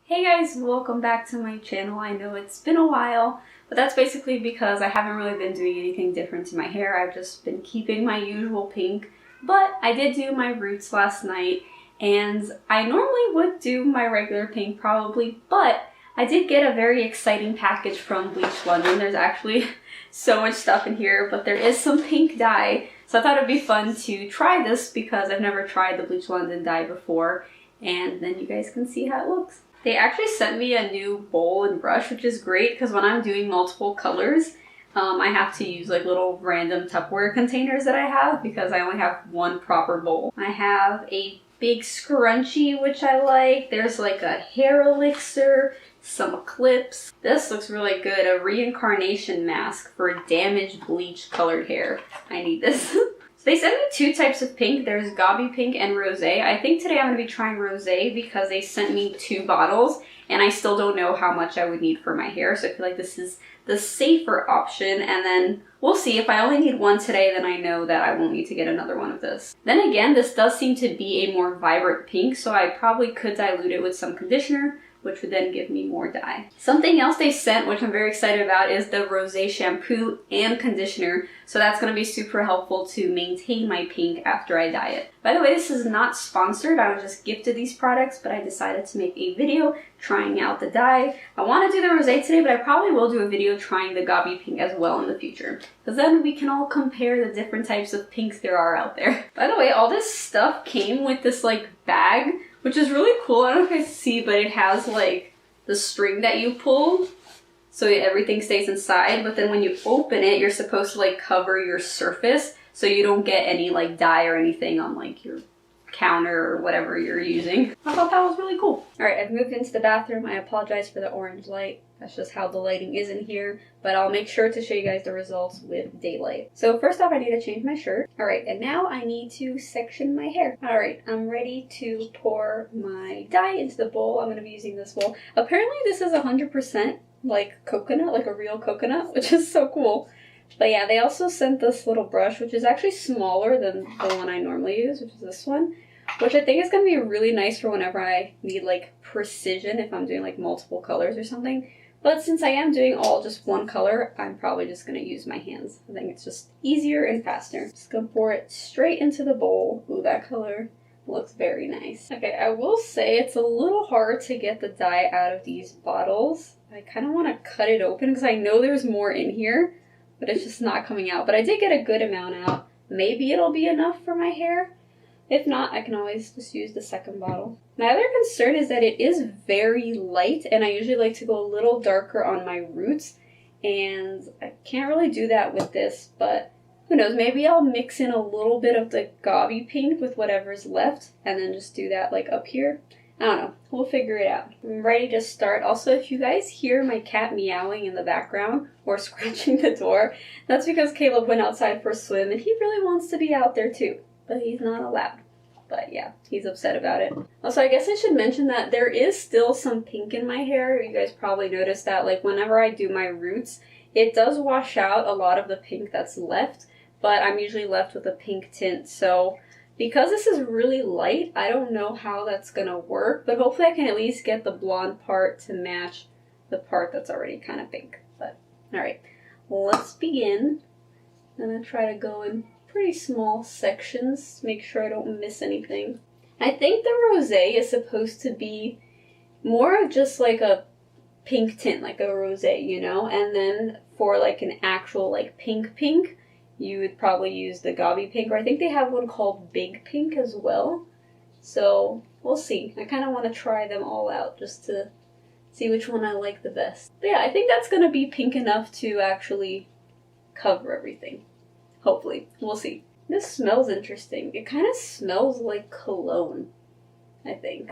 Hey guys, welcome back to my channel. I know it's been a while, but that's basically because I haven't really been doing anything different to my hair. I've just been keeping my usual pink, but I did do my roots last night, and I normally would do my regular pink probably, but I did get a very exciting package from Bleach London. There's actually so much stuff in here, but there is some pink dye, so I thought it'd be fun to try this because I've never tried the Bleach London dye before, and then you guys can see how it looks. They actually sent me a new bowl and brush, which is great because when I'm doing multiple colors, I have to use like little random Tupperware containers that I have because I only have one proper bowl. I have a big scrunchie, which I like. There's like a hair elixir, some clips. This looks really good. A reincarnation mask for damaged bleach colored hair. I need this. So they sent me two types of pink. There's Gobby Pink and Rosé. I think today I'm going to be trying Rosé because they sent me 2 bottles and I still don't know how much I would need for my hair. So I feel like this is the safer option, and then we'll see. If I only need one today, then I know that I won't need to get another one of this. Then again, this does seem to be a more vibrant pink, so I probably could dilute it with some conditioner, which would then give me more dye. Something else they sent, which I'm very excited about, is the Rosé shampoo and conditioner. So that's going to be super helpful to maintain my pink after I dye it. By the way, this is not sponsored. I was just gifted these products, but I decided to make a video trying out the dye. I want to do the Rosé today, but I probably will do a video trying the Gobby Pink as well in the future, because then we can all compare the different types of pinks there are out there. By the way, all this stuff came with this like bag, which is really cool. I don't know if you guys see, but it has like the string that you pull so everything stays inside, but then when you open it, you're supposed to like cover your surface so you don't get any like dye or anything on like your counter or whatever you're using. I thought that was really cool. Alright, I've moved into the bathroom. I apologize for the orange light. That's just how the lighting is in here, but I'll make sure to show you guys the results with daylight. So first off, I need to change my shirt. Alright, and now I need to section my hair. Alright, I'm ready to pour my dye into the bowl. I'm going to be using this bowl. Apparently this is 100% like coconut, like a real coconut, which is so cool. But yeah, they also sent this little brush, which is actually smaller than the one I normally use, which is this one, which I think is going to be really nice for whenever I need like precision if I'm doing like multiple colors or something. But since I am doing all just one color, I'm probably just going to use my hands. I think it's just easier and faster. Just going to pour it straight into the bowl. Ooh, that color looks very nice. Okay, I will say it's a little hard to get the dye out of these bottles. I kind of want to cut it open because I know there's more in here, but it's just not coming out. But I did get a good amount out. Maybe it'll be enough for my hair. If not, I can always just use the second bottle. My other concern is that it is very light, and I usually like to go a little darker on my roots, and I can't really do that with this, but who knows, maybe I'll mix in a little bit of the Gobby Pink with whatever's left, and then just do that like up here. I don't know. We'll figure it out. I'm ready to start. Also, if you guys hear my cat meowing in the background or scratching the door, that's because Caleb went outside for a swim, and he really wants to be out there too, but he's not allowed. But yeah, he's upset about it. Also, I guess I should mention that there is still some pink in my hair. You guys probably noticed that, like, whenever I do my roots, it does wash out a lot of the pink that's left, but I'm usually left with a pink tint. So because this is really light, I don't know how that's gonna work, but hopefully I can at least get the blonde part to match the part that's already kind of pink. But alright, let's begin. I'm gonna try to go in pretty small sections, make sure I don't miss anything. I think the rosé is supposed to be more of just like a pink tint, like a rosé, you know? And then for like an actual like pink, you would probably use the Gobby Pink, or I think they have one called Big Pink as well. So we'll see. I kind of want to try them all out just to see which one I like the best. But yeah, I think that's going to be pink enough to actually cover everything. Hopefully. We'll see. This smells interesting. It kind of smells like cologne, I think.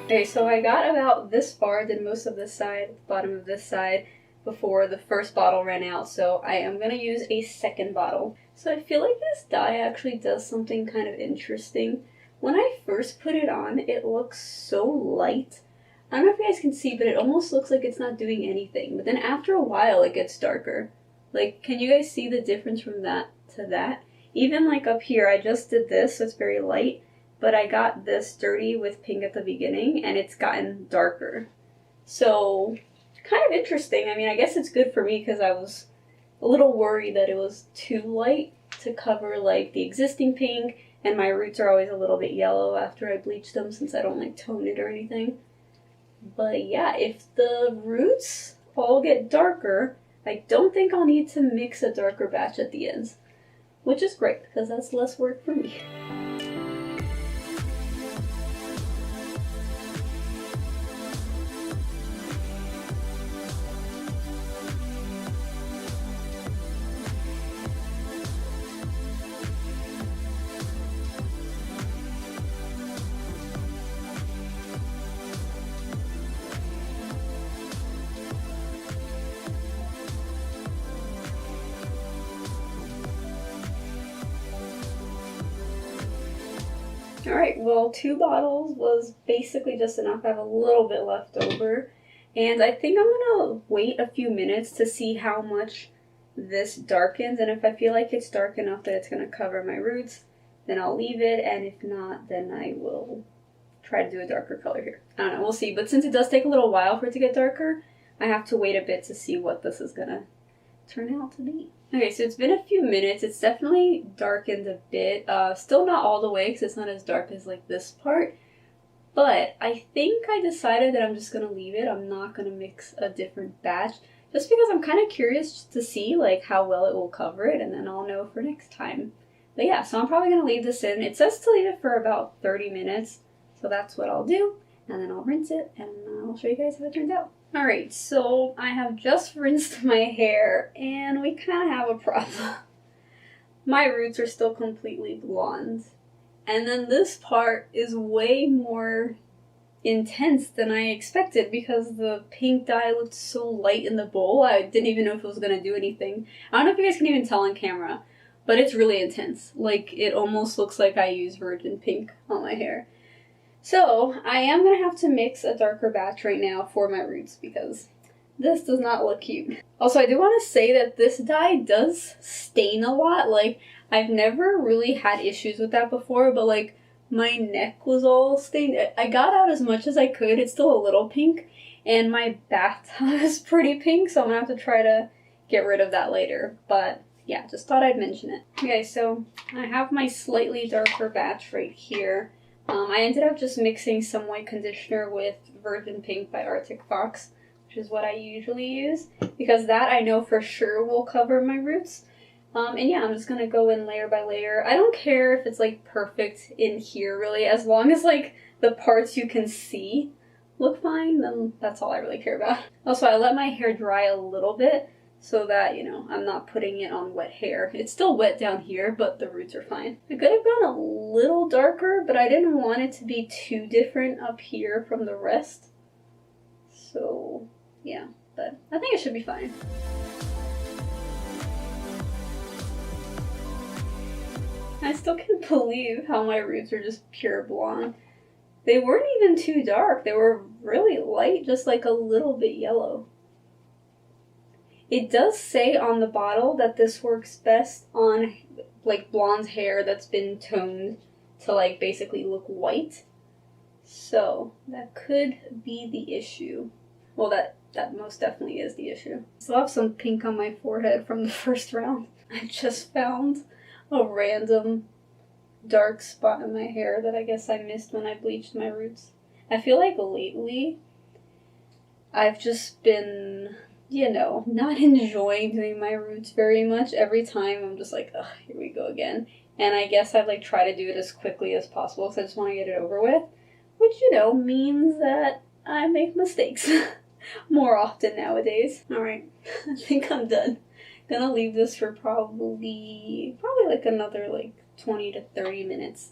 Okay, so I got about this far, did most of this side, bottom of this side, before the first bottle ran out, so I am going to use a second bottle. So I feel like this dye actually does something kind of interesting. When I first put it on, it looks so light. I don't know if you guys can see, but it almost looks like it's not doing anything. But then after a while, it gets darker. Like, can you guys see the difference from that to that? Even like up here, I just did this, so it's very light. But I got this dirty with pink at the beginning, and it's gotten darker. So, kind of interesting. I mean, I guess it's good for me because I was a little worried that it was too light to cover like the existing pink, and my roots are always a little bit yellow after I bleach them since I don't like tone it or anything. But yeah, if the roots all get darker, I don't think I'll need to mix a darker batch at the ends, which is great because that's less work for me. Alright, well, 2 bottles was basically just enough. I have a little bit left over. And I think I'm going to wait a few minutes to see how much this darkens. And if I feel like it's dark enough that it's going to cover my roots, then I'll leave it. And if not, then I will try to do a darker color here. I don't know, we'll see. But since it does take a little while for it to get darker, I have to wait a bit to see what this is going to turn out to be. Okay, so it's been a few minutes. It's definitely darkened a bit. Still not all the way because it's not as dark as like this part. But I think I decided that I'm just going to leave it. I'm not going to mix a different batch. Just because I'm kind of curious to see like how well it will cover it. And then I'll know for next time. But yeah, so I'm probably going to leave this in. It says to leave it for about 30 minutes. So that's what I'll do. And then I'll rinse it. And I'll show you guys how it turns out. Alright, so I have just rinsed my hair, and we kind of have a problem. My roots are still completely blonde. And then this part is way more intense than I expected because the pink dye looked so light in the bowl. I didn't even know if it was going to do anything. I don't know if you guys can even tell on camera, but it's really intense. Like, it almost looks like I use virgin pink on my hair. So, I am going to have to mix a darker batch right now for my roots because this does not look cute. Also, I do want to say that this dye does stain a lot. Like, I've never really had issues with that before, but like, my neck was all stained. I got out as much as I could. It's still a little pink, and my bathtub is pretty pink, so I'm going to have to try to get rid of that later. But yeah, just thought I'd mention it. Okay, so I have my slightly darker batch right here. I ended up just mixing some white conditioner with Virgin Pink by Arctic Fox, which is what I usually use, because that I know for sure will cover my roots. And yeah, I'm just gonna go in layer by layer. I don't care if it's like perfect in here really, as long as like the parts you can see look fine, then that's all I really care about. Also, I let my hair dry a little bit so that, you know, I'm not putting it on wet hair. It's still wet down here, but the roots are fine. I could have gone a little darker, but I didn't want it to be too different up here from the rest. So, yeah, but I think it should be fine. I still can't believe how my roots are just pure blonde. They weren't even too dark. They were really light, just like a little bit yellow. It does say on the bottle that this works best on like blonde hair that's been toned to like basically look white. So that could be the issue. Well, that most definitely is the issue. I still have some pink on my forehead from the first round. I just found a random dark spot in my hair that I guess I missed when I bleached my roots. I feel like lately I've just been, you know, not enjoying doing my roots very much. Every time I'm just like, ugh, here we go again. And I guess I'd like try to do it as quickly as possible because I just want to get it over with. Which, you know, means that I make mistakes more often nowadays. Alright, I think I'm done. Gonna leave this for probably like another like 20 to 30 minutes.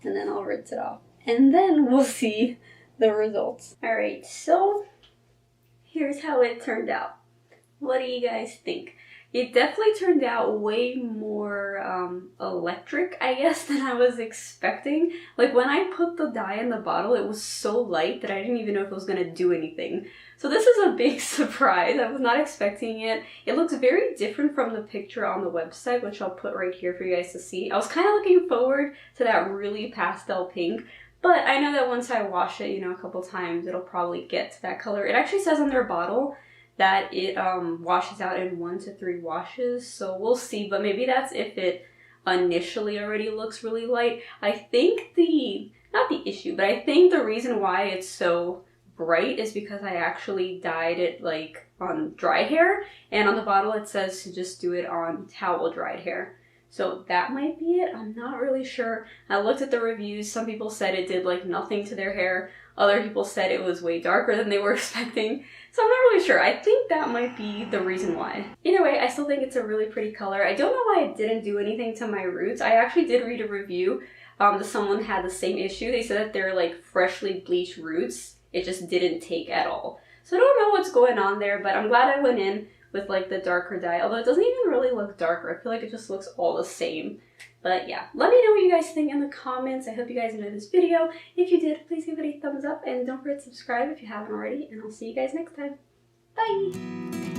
And then I'll rinse it off. And then we'll see the results. Alright, so here's how it turned out. What do you guys think? It definitely turned out way more electric, I guess, than I was expecting. Like, when I put the dye in the bottle, it was so light that I didn't even know if it was going to do anything. So this is a big surprise. I was not expecting it. It looks very different from the picture on the website, which I'll put right here for you guys to see. I was kind of looking forward to that really pastel pink, but I know that once I wash it, you know, a couple times, it'll probably get to that color. It actually says on their bottle that it washes out in 1 to 3 washes, so we'll see, but maybe that's if it initially already looks really light. I think not the issue, but I think the reason why it's so bright is because I actually dyed it like on dry hair, and on the bottle it says to just do it on towel dried hair. So that might be it. I'm not really sure. I looked at the reviews. Some people said it did like nothing to their hair. Other people said it was way darker than they were expecting. So I'm not really sure. I think that might be the reason why. Either way, I still think it's a really pretty color. I don't know why it didn't do anything to my roots. I actually did read a review that someone had the same issue. They said that they're like freshly bleached roots. It just didn't take at all. So I don't know what's going on there, but I'm glad I went in with like the darker dye, although it doesn't even really look darker. I feel like it just looks all the same. But yeah, let me know what you guys think in the comments. I hope you guys enjoyed this video. If you did, please give it a thumbs up and don't forget to subscribe if you haven't already, and I'll see you guys next time. Bye!